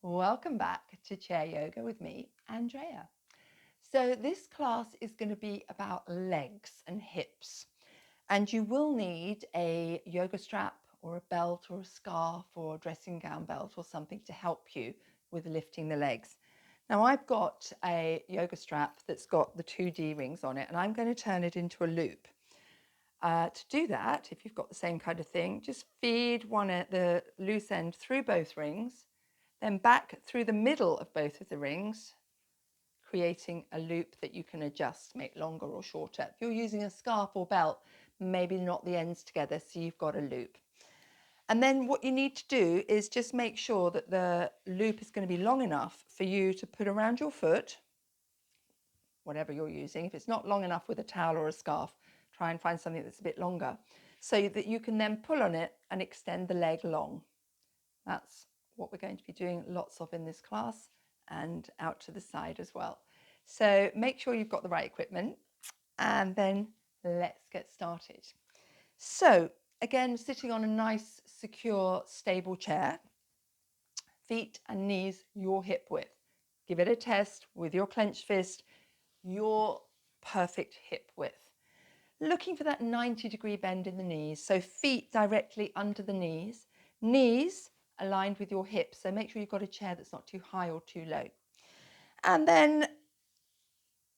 Welcome back to Chair Yoga with me, Andrea. So this class is going to be about legs and hips, and you will need a yoga strap or a belt or a scarf or a dressing gown belt or something to help you with lifting the legs. Now I've got a yoga strap that's got the two D rings on it, and I'm going to turn it into a loop. To do that, if you've got the same kind of thing, just feed the loose end through both rings, then back through the middle of both of the rings, creating a loop that you can adjust to make longer or shorter. If you're using a scarf or belt, maybe knot the ends together so you've got a loop. And then what you need to do is just make sure that the loop is going to be long enough for you to put around your foot, whatever you're using. If it's not long enough with a towel or a scarf, try and find something that's a bit longer so that you can then pull on it and extend the leg long. That's what we're going to be doing lots of in this class and out to the side as well. So make sure you've got the right equipment and then let's get started. So again, sitting on a nice, secure, stable chair, feet and knees your hip width. Give it a test with your clenched fist, your perfect hip width. Looking for that 90-degree bend in the knees, so feet directly under the knees aligned with your hips, so make sure you've got a chair that's not too high or too low. And then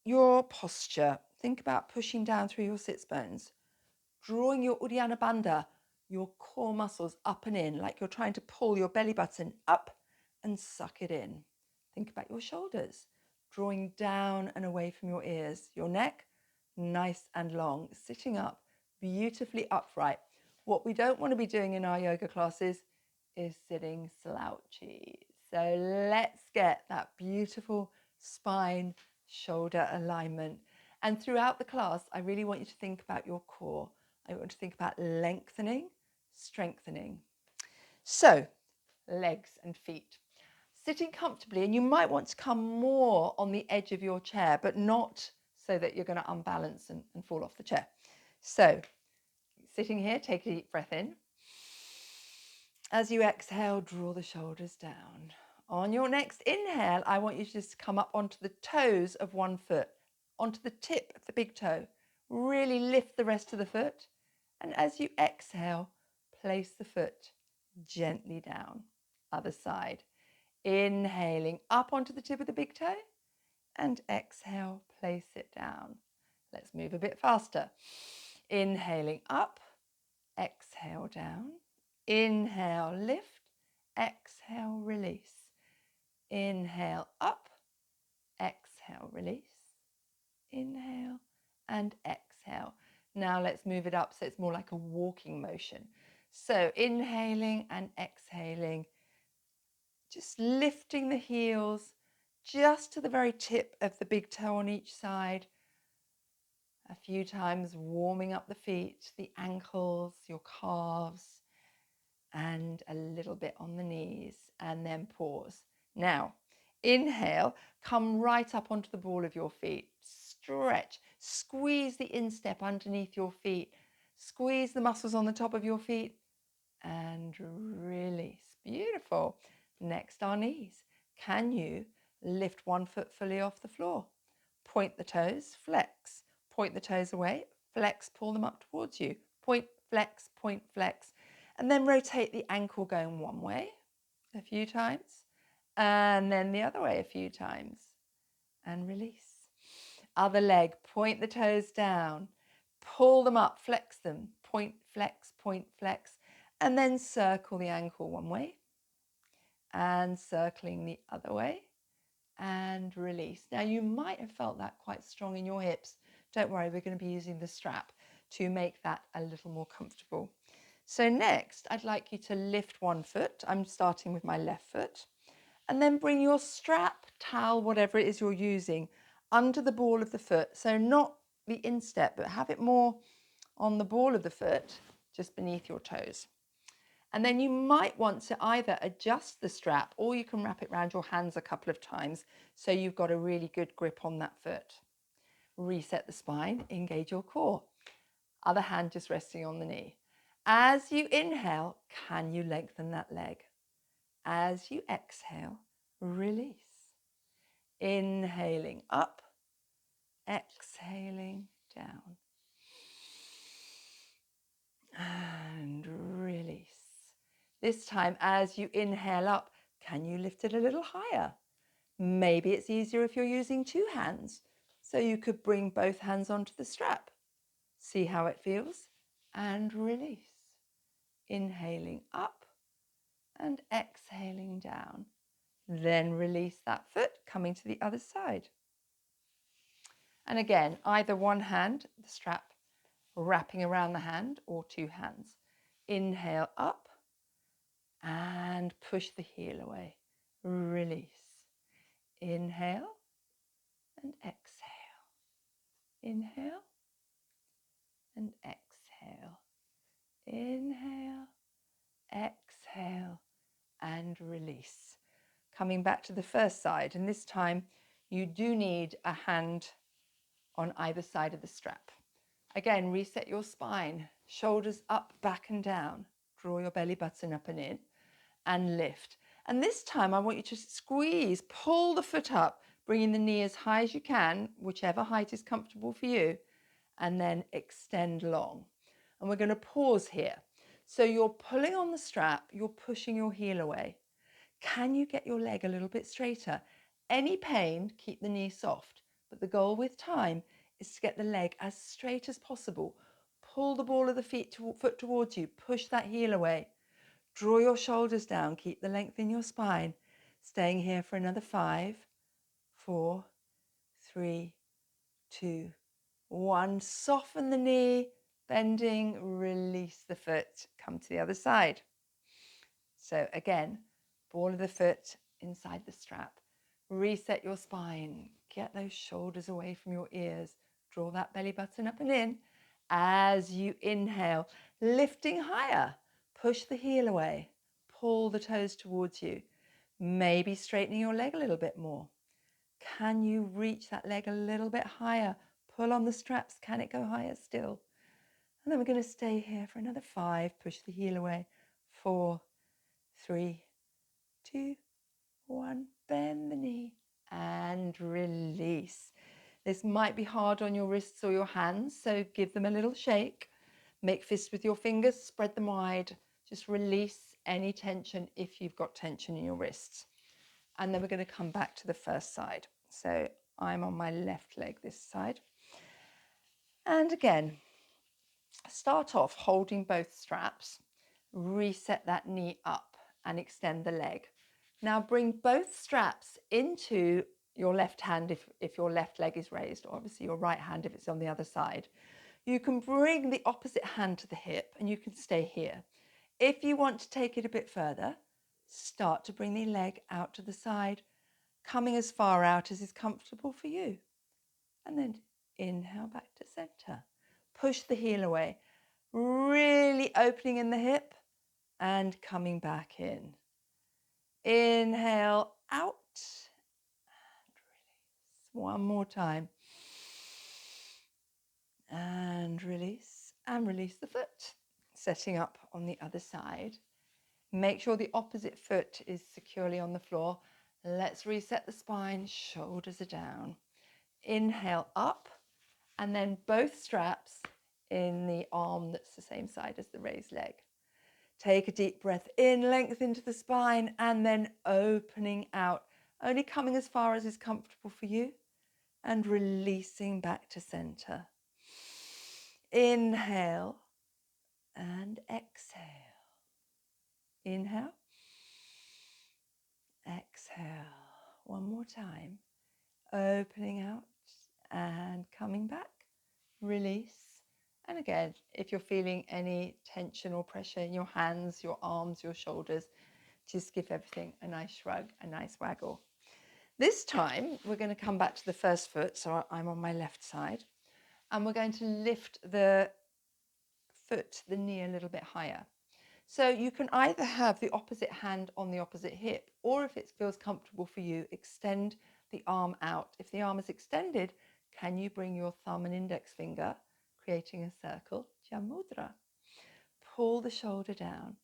your posture, think about pushing down through your sits bones, drawing your Uddiyana Bandha, your core muscles up and in, like you're trying to pull your belly button up and suck it in. Think about your shoulders, drawing down and away from your ears, your neck, nice and long, sitting up, beautifully upright. What we don't want to be doing in our yoga classes is sitting slouchy. So let's get that beautiful spine, shoulder alignment. And throughout the class, I really want you to think about your core. I want to think about lengthening, strengthening. So, legs and feet. Sitting comfortably, and you might want to come more on the edge of your chair, but not so that you're going to unbalance and fall off the chair. So, sitting here, take a deep breath in. As you exhale, draw the shoulders down. On your next inhale, I want you to just come up onto the toes of one foot, onto the tip of the big toe. Really lift the rest of the foot. And as you exhale, place the foot gently down. Other side. Inhaling up onto the tip of the big toe and exhale, place it down. Let's move a bit faster. Inhaling up, exhale down. Inhale, lift, exhale, release. Inhale up, exhale, release. Inhale and exhale. Now let's move it up so it's more like a walking motion. So inhaling and exhaling, just lifting the heels just to the very tip of the big toe on each side. A few times warming up the feet, the ankles, your calves, and a little bit on the knees, and then pause. Now, inhale, come right up onto the ball of your feet. Stretch, squeeze the instep underneath your feet. Squeeze the muscles on the top of your feet and release. Beautiful. Next, our knees. Can you lift one foot fully off the floor? Point the toes, flex. Point the toes away, flex, pull them up towards you. Point, flex, and then rotate the ankle going one way a few times, and then the other way a few times, and release. Other leg, point the toes down, pull them up, flex them, point, flex, and then circle the ankle one way, and circling the other way, and release. Now you might have felt that quite strong in your hips. Don't worry, we're going to be using the strap to make that a little more comfortable. So next, I'd like you to lift one foot. I'm starting with my left foot. And then bring your strap, towel, whatever it is you're using, under the ball of the foot. So not the instep, but have it more on the ball of the foot, just beneath your toes. And then you might want to either adjust the strap or you can wrap it around your hands a couple of times so you've got a really good grip on that foot. Reset the spine, engage your core. Other hand just resting on the knee. As you inhale, can you lengthen that leg? As you exhale, release. Inhaling up, exhaling down. And release. This time, as you inhale up, can you lift it a little higher? Maybe it's easier if you're using two hands, so you could bring both hands onto the strap. See how it feels, and release. Inhaling up and exhaling down. Then release that foot, coming to the other side. And again, either one hand, the strap wrapping around the hand, or two hands. Inhale up and push the heel away. Release. Inhale and exhale. Inhale and exhale. Inhale, exhale, and release. Coming back to the first side, and this time you do need a hand on either side of the strap. Again, reset your spine, shoulders up, back and down. Draw your belly button up and in, and lift. And this time I want you to squeeze, pull the foot up, bringing the knee as high as you can, whichever height is comfortable for you, and then extend long. And we're going to pause here. So you're pulling on the strap, you're pushing your heel away. Can you get your leg a little bit straighter? Any pain, keep the knee soft. But the goal with time is to get the leg as straight as possible. Pull the ball of the foot towards you, push that heel away. Draw your shoulders down, keep the length in your spine. Staying here for another 5, 4, 3, 2, 1. Soften the knee, bending, release the foot, come to the other side. So again, ball of the foot inside the strap. Reset your spine, get those shoulders away from your ears. Draw that belly button up and in. As you inhale, lifting higher, push the heel away, pull the toes towards you. Maybe straightening your leg a little bit more. Can you reach that leg a little bit higher? Pull on the straps. Can it go higher still? And then we're going to stay here for another 5. Push the heel away. 4, 3, 2, 1. Bend the knee and release. This might be hard on your wrists or your hands, so give them a little shake. Make fists with your fingers, spread them wide. Just release any tension if you've got tension in your wrists. And then we're going to come back to the first side. So I'm on my left leg this side. And again, start off holding both straps. Reset that knee up and extend the leg. Now bring both straps into your left hand if your left leg is raised, or obviously your right hand if it's on the other side. You can bring the opposite hand to the hip and you can stay here. If you want to take it a bit further, start to bring the leg out to the side, coming as far out as is comfortable for you. And then inhale back to center. Push the heel away, really opening in the hip and coming back in. Inhale out and release. One more time. And release the foot. Setting up on the other side. Make sure the opposite foot is securely on the floor. Let's reset the spine, shoulders are down. Inhale up and then both straps in the arm that's the same side as the raised leg. Take a deep breath in, length into the spine, and then opening out, only coming as far as is comfortable for you, and releasing back to center. Inhale and exhale. Inhale, exhale. One more time. Opening out and coming back. Release. And again, if you're feeling any tension or pressure in your hands, your arms, your shoulders, just give everything a nice shrug, a nice waggle. This time, we're going to come back to the first foot. So I'm on my left side. And we're going to lift the foot, the knee a little bit higher. So you can either have the opposite hand on the opposite hip, or if it feels comfortable for you, extend the arm out. If the arm is extended, can you bring your thumb and index finger, creating a circle, Jamudra. Pull the shoulder down.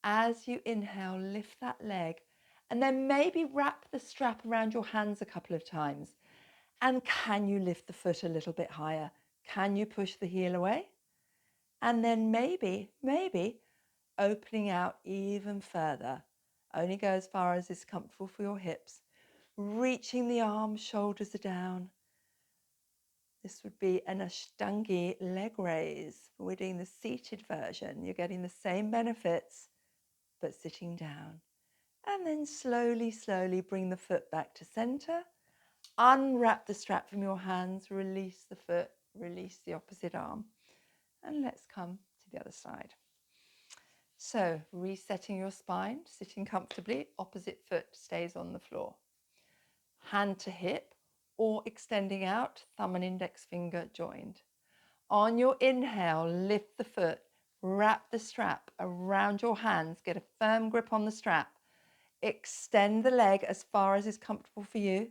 As you inhale, lift that leg And then maybe wrap the strap around your hands a couple of times. And can you lift the foot a little bit higher? Can you push the heel away? And then maybe opening out even further. Only go as far as is comfortable for your hips. Reaching the arms, shoulders are down. This would be an Ashtangi leg raise. We're doing the seated version. You're getting the same benefits, but sitting down. And then slowly, slowly bring the foot back to center. Unwrap the strap from your hands, release the foot, release the opposite arm. And let's come to the other side. So resetting your spine, sitting comfortably, opposite foot stays on the floor. Hand to hip or extending out, thumb and index finger joined. On your inhale, lift the foot, wrap the strap around your hands, get a firm grip on the strap, extend the leg as far as is comfortable for you,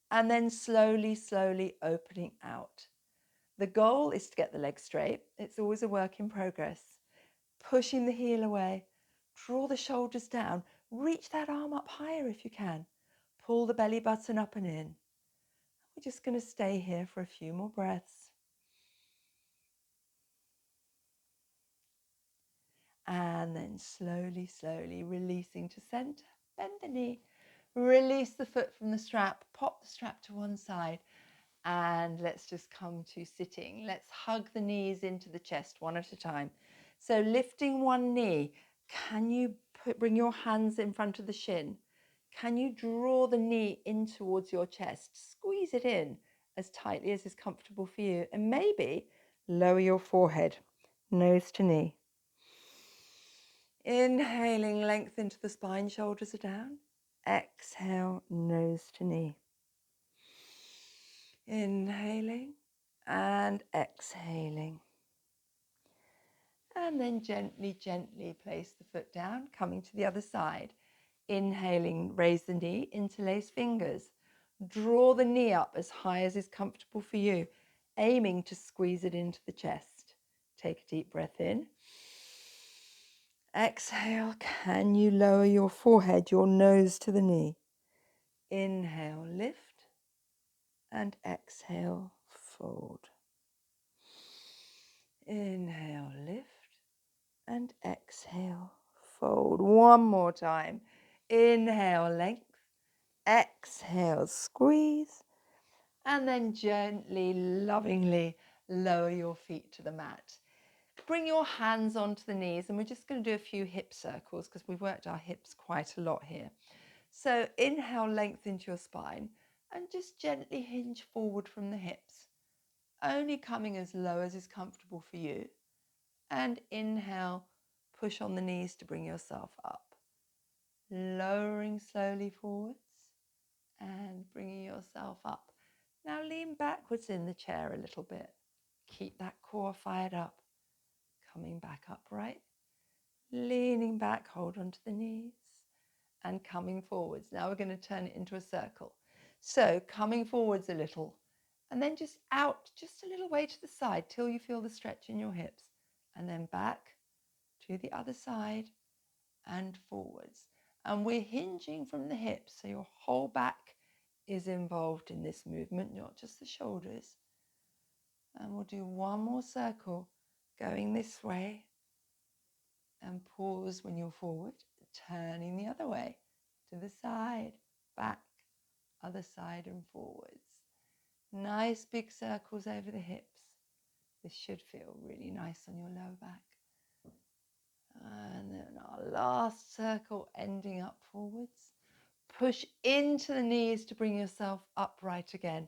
and then slowly, slowly opening out. The goal is to get the leg straight. It's always a work in progress. Pushing the heel away, draw the shoulders down, reach that arm up higher if you can. Pull the belly button up and in. We're just going to stay here for a few more breaths. And then slowly, slowly releasing to center. Bend the knee. Release the foot from the strap. Pop the strap to one side. And let's just come to sitting. Let's hug the knees into the chest one at a time. So lifting one knee. Can you bring your hands in front of the shin? Can you draw the knee in towards your chest? Squeeze it in as tightly as is comfortable for you. And maybe lower your forehead, nose to knee. Inhaling, length into the spine, shoulders are down. Exhale, nose to knee. Inhaling and exhaling. And then gently, gently place the foot down, coming to the other side. Inhaling, raise the knee, interlace fingers. Draw the knee up as high as is comfortable for you, aiming to squeeze it into the chest. Take a deep breath in. Exhale, can you lower your forehead, your nose to the knee? Inhale, lift, and exhale, fold. Inhale, lift, and exhale, fold. One more time. Inhale, length. Exhale, squeeze. And then gently, lovingly lower your feet to the mat. Bring your hands onto the knees, and we're just going to do a few hip circles because we've worked our hips quite a lot here. So inhale, length into your spine, and just gently hinge forward from the hips, only coming as low as is comfortable for you. And inhale, push on the knees to bring yourself up, lowering slowly forwards and bringing yourself up. Now lean backwards in the chair a little bit. Keep that core fired up. Coming back upright, leaning back, hold onto the knees, and coming forwards. Now we're going to turn it into a circle. So coming forwards a little, and then just out, just a little way to the side till you feel the stretch in your hips, and then back to the other side and forwards. And we're hinging from the hips, so your whole back is involved in this movement, not just the shoulders. And we'll do one more circle going this way, and pause when you're forward, turning the other way, to the side, back, other side and forwards. Nice big circles over the hips. This should feel really nice on your lower back. And then our last circle, ending up forwards. Push into the knees to bring yourself upright again.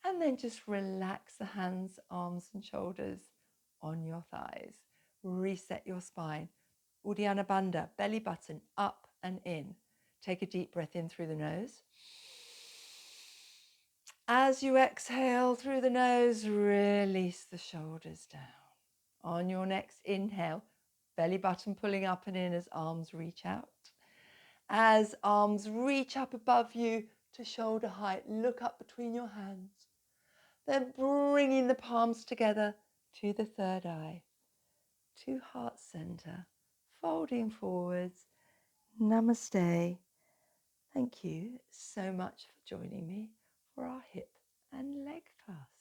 And then just relax the hands, arms and shoulders on your thighs. Reset your spine. Uddiyana Bandha, belly button up and in. Take a deep breath in through the nose. As you exhale through the nose, release the shoulders down. On your next inhale, belly button pulling up and in as arms reach out. As arms reach up above you to shoulder height, look up between your hands. Then bringing the palms together to the third eye, to heart center, folding forwards. Namaste. Thank you so much for joining me for our hip and leg class.